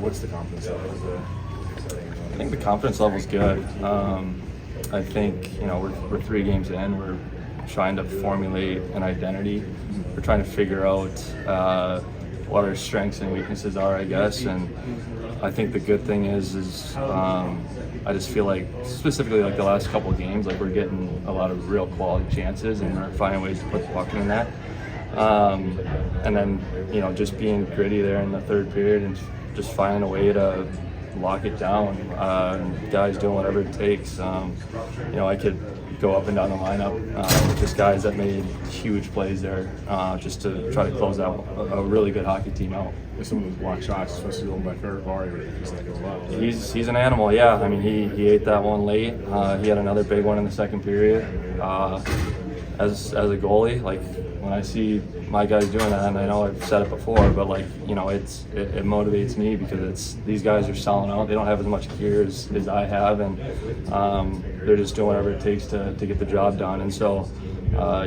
What's the confidence level? I think the confidence level's good. I think we're 3 games in. We're trying to formulate an identity. We're trying to figure out what our strengths and weaknesses are, I guess. And I think the good thing is I just feel like specifically like the last couple of games, like we're getting a lot of real quality chances and we're finding ways to put the puck in that. And then just being gritty there in the third period and just finding a way to lock it down. Guys doing whatever it takes. I could go up and down the lineup with just guys that made huge plays there just to try to close out a really good hockey team out. Some of those block shots, especially going by Ferravari, he's like a lot. He's an animal, yeah. I mean, he ate that one late. He had another big one in the second period. As a goalie, like when I see my guys doing that, and I know I've said it before, but like it motivates me because these guys are selling out. They don't have as much gear as I have, and they're just doing whatever it takes to get the job done. And so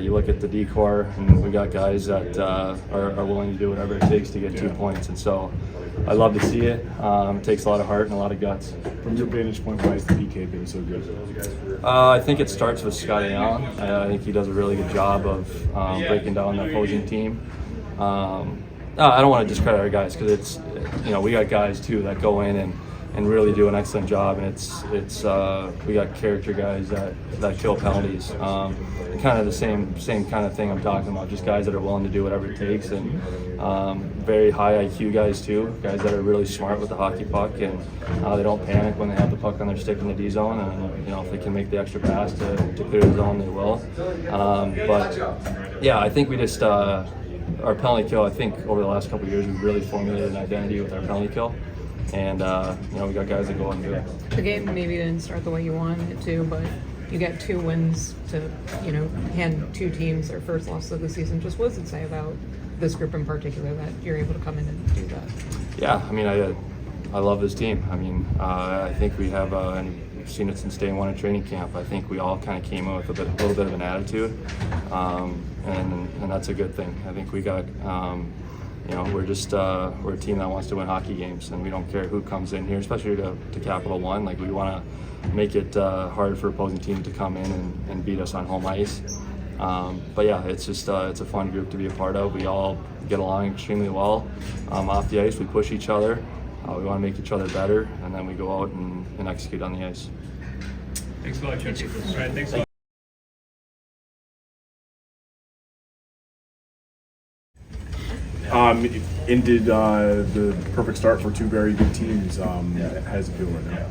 you look at the D-Corps, and we got guys that are willing to do whatever it takes to get 2 points. And so I love to see it. It takes a lot of heart and a lot of guts. From your vantage point, why has the PK been so good? I think it starts with Scotty Allen. I think he does a really good job of breaking down the opposing team. I don't want to discredit our guys because it's we got guys too that go in and really do an excellent job, and it's we got character guys that kill penalties. Kind of the same kind of thing I'm talking about, just guys that are willing to do whatever it takes, and very high IQ guys too, guys that are really smart with the hockey puck, and they don't panic when they have the puck on their stick in the D zone, and if they can make the extra pass to clear the zone, they will. But yeah, I think we just our penalty kill, I think over the last couple of years we've really formulated an identity with our penalty kill. And we got guys that go and do it. The game maybe didn't start the way you wanted it to, but you got 2 wins to hand 2 teams their first loss of the season. Just what does it say about this group in particular that you're able to come in and do that? Yeah, I mean I love this team. I mean I think we have and we've seen it since day one in training camp. I think we all kind of came in with a little bit of an attitude, and that's a good thing. I think we got. We're just we're a team that wants to win hockey games, and we don't care who comes in here, especially to Capital One. Like we want to make it hard for opposing teams to come in and beat us on home ice. But yeah, it's just it's a fun group to be a part of. We all get along extremely well off the ice. We push each other. We want to make each other better, and then we go out and execute on the ice. Thanks a lot, Chip. All right, thanks a lot. Ended the perfect start for 2 very good teams. How's it feel right now?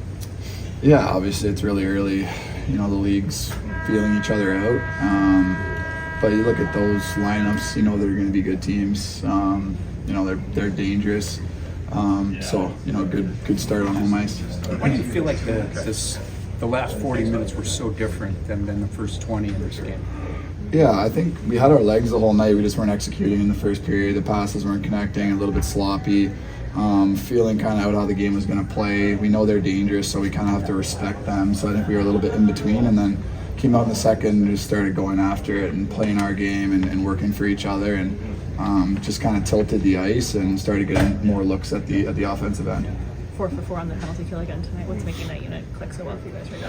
Yeah, obviously it's really early. The league's feeling each other out. But you look at those lineups, they're going to be good teams. They're dangerous. So good start on home ice. Why do you feel like the last 40 minutes were so different than the first 20 in this game? Yeah, I think we had our legs the whole night. We just weren't executing in the first period. The passes weren't connecting, a little bit sloppy. Feeling kind of out how the game was going to play. We know they're dangerous, so we kind of have to respect them. So I think we were a little bit in between, and then came out in the second and just started going after it and playing our game and working for each other, and just kind of tilted the ice and started getting more looks at the offensive end. 4 for 4 on the penalty kill again tonight. What's making that unit click so well for you guys right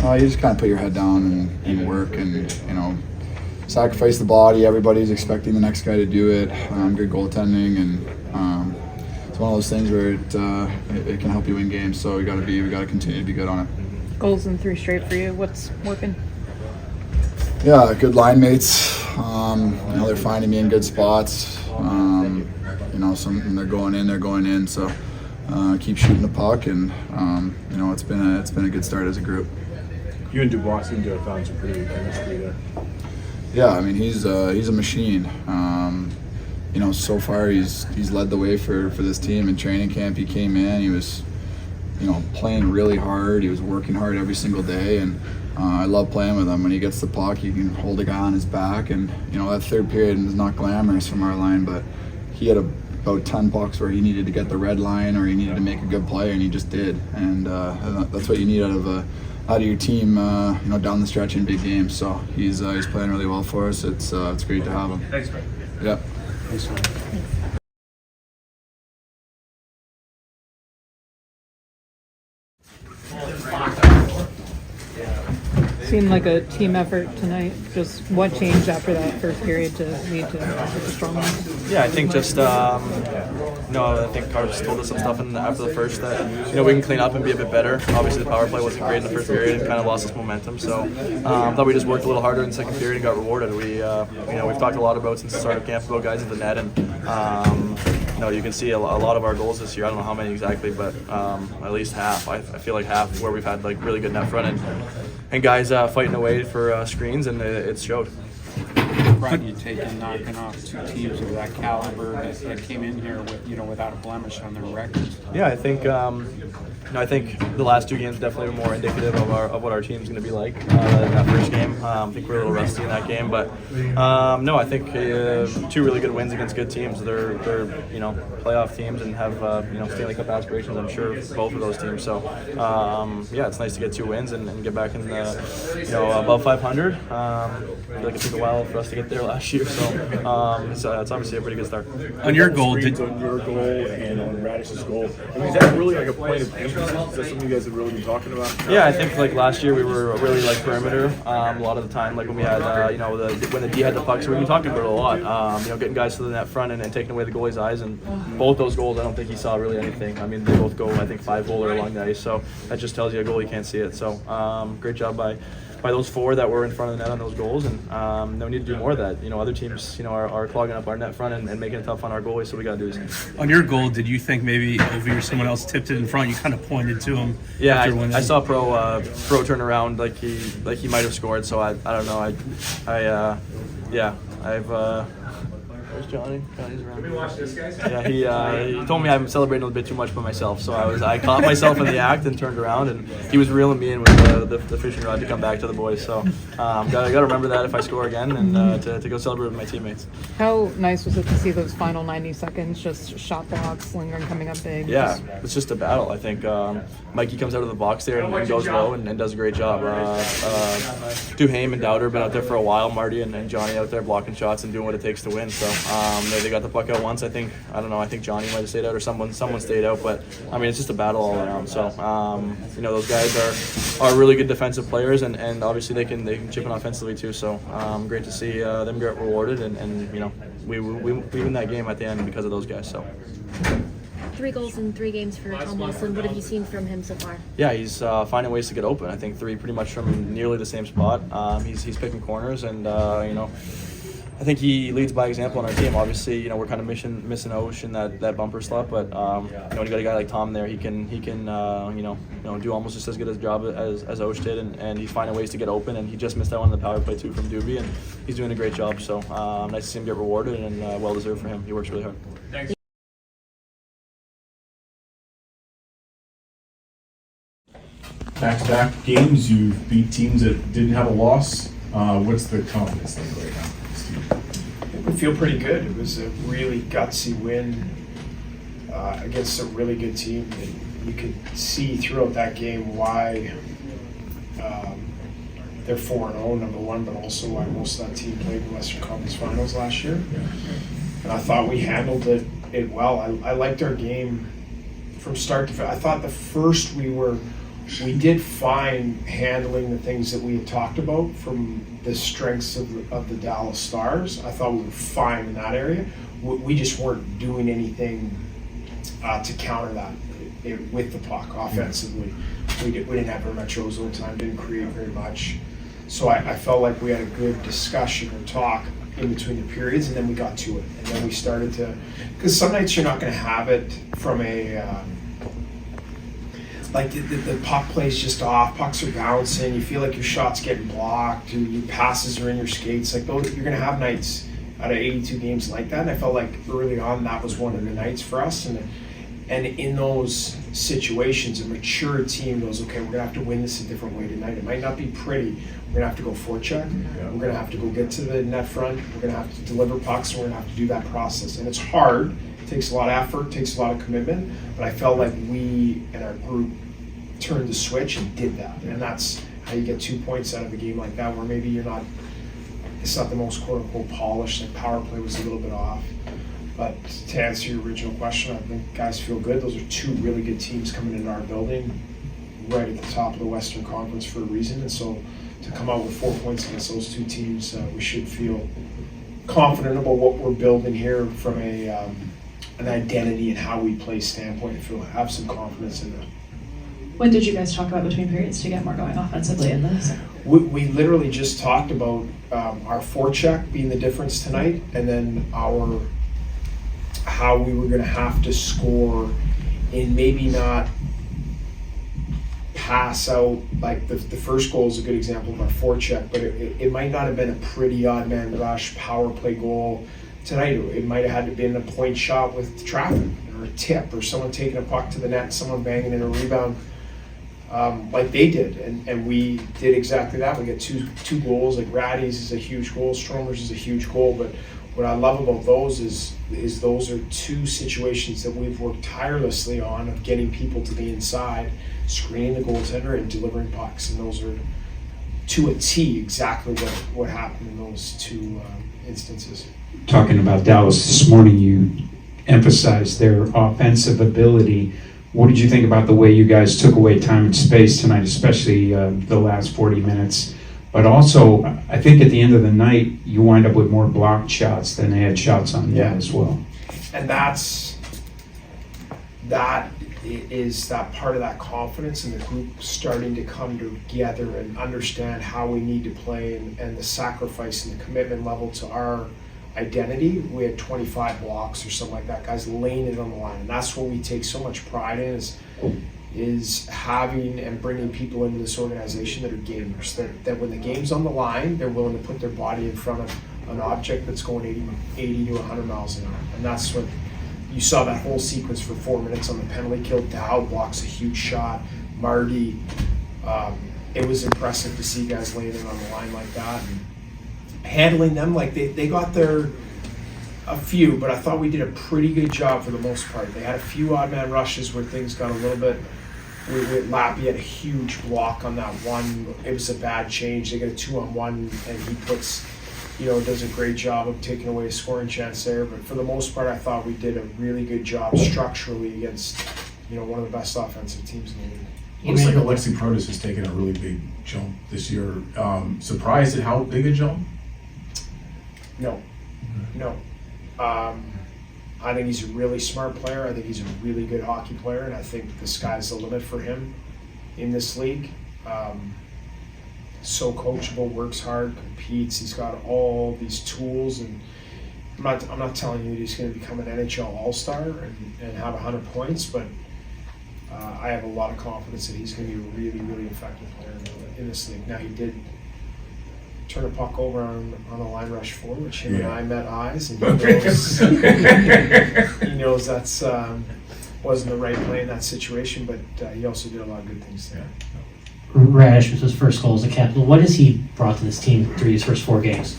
now? You just kind of put your head down and work, and sacrifice the body. Everybody's expecting the next guy to do it. Good goaltending, and it's one of those things where it can help you win games. So we got to continue to be good on it. Goals in 3 straight for you. What's working? Yeah, good line mates. They're finding me in good spots. Some when they're going in. So keep shooting the puck, and it's been a good start as a group. You and Dubois seem to have found some pretty good chemistry there. Yeah, I mean he's a machine. So far he's led the way for this team in training camp. He came in, he was playing really hard. He was working hard every single day, and I love playing with him. When he gets the puck, he can hold a guy on his back, and that third period was not glamorous from our line, but he had about 10 pucks where he needed to get the red line or he needed to make a good play, and he just did. And that's what you need out of your team, down the stretch in big games. So he's playing really well for us. It's great to have him. Thanks, Greg. Yeah. Thanks, Seemed like a team effort tonight. Just what changed after that first period to lead to such a strong one? Yeah, I think just I think Carps told us some stuff after the first that we can clean up and be a bit better. Obviously, the power play wasn't great in the first period and kind of lost its momentum. So thought we just worked a little harder in the second period and got rewarded. We've talked a lot about since the start of camp about guys at the net, and you can see a lot of our goals this year. I don't know how many exactly, but at least half. I feel like half where we've had like really good net front and guys fighting away for screens, and it showed. Brian, you taking knocking off two teams of that caliber that came in here with without a blemish on their records. Yeah, I think I think the last two games definitely were more indicative of what our team's going to be like in that first game. I think we're a little rusty in that game, but I think two really good wins against good teams. They're playoff teams and have Stanley Cup aspirations. I'm sure both of those teams. So it's nice to get two wins and get back in the above 500. I feel like it took a while for us to get there last year, so it's obviously a pretty good start. On your goal, on your goal and on Radish's goal, is that really like a point of emphasis? Is that something you guys have really been talking about? Yeah, I think like last year we were really like perimeter a lot of the time. Like when we had when the D had the puck, so we've been talking about it a lot. Getting guys to the net front and taking away the goalie's eyes, and both those goals I don't think he saw really anything. I mean, they both go 5-goaler along the ice, so that just tells you a goalie can't see it. So great job by those four that were in front of the net on those goals, and we need to do more of that. Other teams, are clogging up our net front and making it tough on our goalies, so we got to do this. On your goal, did you think maybe Ovi or someone else tipped it in front? You kind of pointed to him. Yeah, after winning. I saw Pro turn around like he might have scored. So I don't know. Where's Johnny? Johnny's around. Let me watch this, guys. Yeah, he told me I'm celebrating a little bit too much by myself, so I caught myself in the act and turned around, and he was reeling me in with the fishing rod to come back to the boys. So gotta remember that if I score again, and to go celebrate with my teammates. How nice was it to see those final 90 seconds, just shot blocks, Lindgren coming up big? Yeah, it's just a battle. I think Mikey comes out of the box there and goes low and does a great job. Duhaime and Dowder have been out there for a while. Marty and Johnny out there blocking shots and doing what it takes to win. So they got the puck out once. I think Johnny might have stayed out or someone stayed out. But I mean, it's just a battle all around. So those guys are really good defensive players, and obviously they can chip in offensively too. So great to see them get rewarded, and we win that game at the end because of those guys. So. 3 goals in 3 games for Tom Wilson. What have you seen from him so far? Yeah, he's finding ways to get open. I think 3 pretty much from nearly the same spot. He's picking corners, and I think he leads by example on our team. Obviously, we're kind of missing Osh in that bumper slot, but when you got a guy like Tom there, he can do almost just as good a job as Osh did, and he's finding ways to get open. And he just missed that one in the power play too from Doobie, and he's doing a great job. So nice to see him get rewarded, and well deserved for him. He works really hard. Thanks. Back-to-back games, you beat teams that didn't have a loss. What's the confidence level right now? We feel pretty good. It was a really gutsy win against a really good team. And you could see throughout that game why they're 4-0, number one, but also why most of that team played in Western Conference Finals last year. And I thought we handled it well. I liked our game from start to finish. I thought the first we did fine handling the things that we had talked about from the strengths of the Dallas Stars. I thought we were fine in that area. We just weren't doing anything to counter that with the puck offensively. We didn't have very much ozone time, didn't create very much. So I felt like we had a good discussion or talk in between the periods, and then we got to it. And then we started to, because some nights you're not going to have it from a, like the puck play's just off, pucks are bouncing, you feel like your shot's getting blocked, your passes are in your skates. Like those, you're going to have nights out of 82 games like that. And I felt like early on that was one of the nights for us. And in those situations, a mature team goes, okay, we're going to have to win this a different way tonight. It might not be pretty. We're going to have to go forecheck. We're going to have to go get to the net front. We're going to have to deliver pucks, and we're going to have to do that process. And it's hard. It takes a lot of effort, takes a lot of commitment. But I felt like we and our group turned the switch and did that. And that's how you get 2 points out of a game like that, where maybe it's not the most quote-unquote polished, like power play was a little bit off. But to answer your original question, I think guys feel good. Those are 2 really good teams coming into our building right at the top of the Western Conference for a reason. And so to come out with 4 points against those two teams, we should feel confident about what we're building here from an identity and how we play standpoint, and have some confidence in that. What did you guys talk about between periods to get more going offensively in this? We literally just talked about our forecheck being the difference tonight, and then how we were going to have to score and maybe not pass out. Like the first goal is a good example of our forecheck, but it might not have been a pretty odd man rush power play goal tonight. It might have had to been a point shot with traffic or a tip or someone taking a puck to the net, someone banging in a rebound. Like they did, and we did exactly that. We got two goals. Like Ratty's is a huge goal, Stromer's is a huge goal. But what I love about those is those are two situations that we've worked tirelessly on, of getting people to the inside, screening the goaltender, and delivering pucks. And those are to a T exactly what happened in those two instances. Talking about Dallas this morning, you emphasized their offensive ability. What did you think about the way you guys took away time and space tonight, especially the last 40 minutes? But also, I think at the end of the night, you wind up with more blocked shots than they had shots on net as well. And that is that part of that confidence in the group starting to come together and understand how we need to play, and the sacrifice and the commitment level to our identity. We had 25 blocks or something like that, guys laying it on the line, and that's what we take so much pride in, is having and bringing people into this organization that are gamers, that when the game's on the line, they're willing to put their body in front of an object that's going 80 to 100 miles an hour. And that's what you saw, that whole sequence for 4 minutes on the penalty kill. Dow blocks a huge shot, Marty, it was impressive to see guys laying it on the line like that, and handling them. Like they got a few, but I thought we did a pretty good job for the most part. They had a few odd man rushes where things got a little bit. With Lappy had a huge block on that one. It was a bad change. They got a 2-on-1, and he does a great job of taking away a scoring chance there. But for the most part, I thought we did a really good job structurally against one of the best offensive teams in the league. Looks like Alexi Protas has taken a really big jump this year. Surprised at how big a jump? No. I think he's a really smart player. I think he's a really good hockey player, and I think the sky's the limit for him in this league. So coachable, works hard, competes. He's got all these tools, and I'm not telling you that he's going to become an NHL All-Star and have 100 points, but I have a lot of confidence that he's going to be a really, really effective player in this league. Now, he did turn a puck over on a line rush 4, which him and I met eyes, and he knows that's wasn't the right play in that situation, but he also did a lot of good things there. Rash was his first goal as a captain. What has he brought to this team through his first 4 games?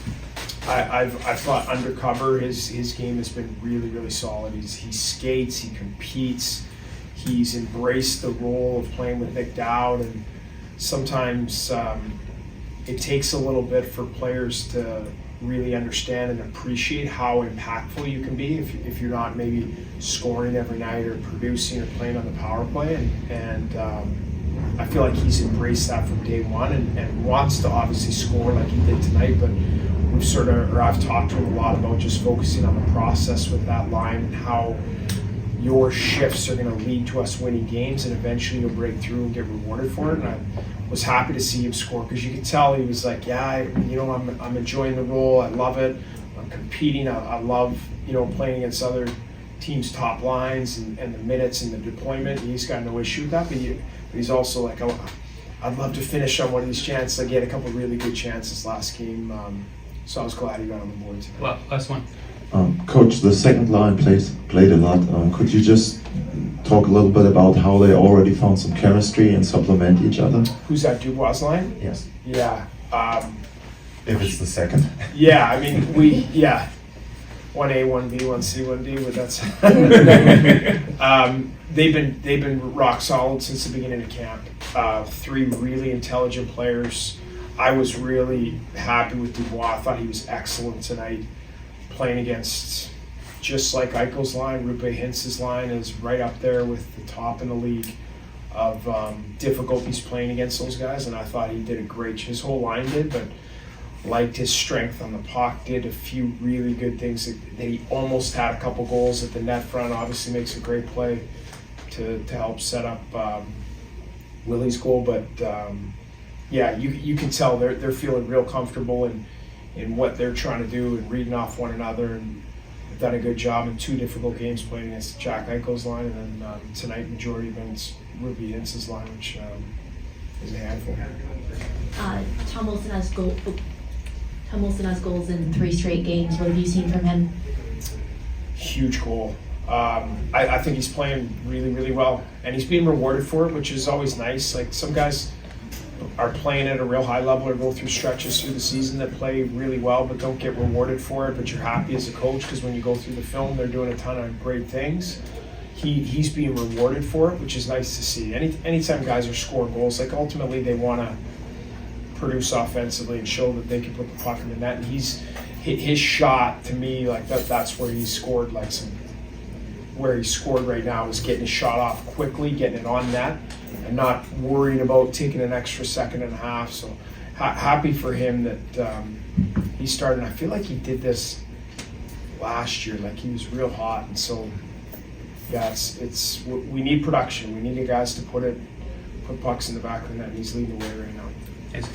I've thought undercover his game has been really, really solid. He skates, he competes, he's embraced the role of playing with Nick Dowd, and sometimes it takes a little bit for players to really understand and appreciate how impactful you can be if you're not maybe scoring every night or producing or playing on the power play, and I feel like he's embraced that from day one and wants to obviously score like he did tonight, but I've talked to him a lot about just focusing on the process with that line and how your shifts are going to lead to us winning games, and eventually you'll break through and get rewarded for it. And I was happy to see him score, because you could tell he was like, I'm enjoying the role. I love it. I'm competing. I love playing against other teams' top lines and the minutes and the deployment. He's got no issue with that, but he's also like, I'd love to finish on one of these chances. Like, he had a couple of really good chances last game, so I was glad he got on the board tonight. Well, last one. Coach, the second line played a lot. Could you just talk a little bit about how they already found some chemistry and supplement each other? Who's that, Dubois' line? Yes. Yeah. If it's the second. Yeah, I mean, 1A, 1B, 1C, 1D, but that's they've been rock solid since the beginning of camp. 3 really intelligent players. I was really happy with Dubois. I thought he was excellent tonight, playing against, just like Eichel's line. Rupe Hintz's line is right up there with the top in the league. difficulties playing against those guys, and I thought he did a great. His whole line did, but liked his strength on the puck. Did a few really good things. That he almost had a couple goals at the net front. Obviously, makes a great play to help set up Willie's goal, but yeah, you can tell they're feeling real comfortable in what they're trying to do and reading off one another, and they've done a good job in 2 difficult games playing against Jack Eichel's line, and then tonight majority against Ruby Hintz's line, which is a handful. Tom Wilson has goals in 3 straight games. What have you seen from him? Huge goal. I think he's playing really, really well, and he's being rewarded for it, which is always nice. Like, some guys are playing at a real high level or go through stretches through the season that play really well but don't get rewarded for it, but you're happy as a coach because when you go through the film, they're doing a ton of great things. He's being rewarded for it, which is nice to see. Anytime guys are scoring goals, like, ultimately they want to produce offensively and show that they can put the puck in the net, and his shot, to me, like, that's where he scored, like, where he scored right now is getting his shot off quickly, getting it on net, and not worrying about taking an extra second and a half. So happy for him that he started. I feel like he did this last year, like, he was real hot, and so yeah, we need production. We need the guys to put pucks in the back of the net, and he's leading the way right now. Thanks,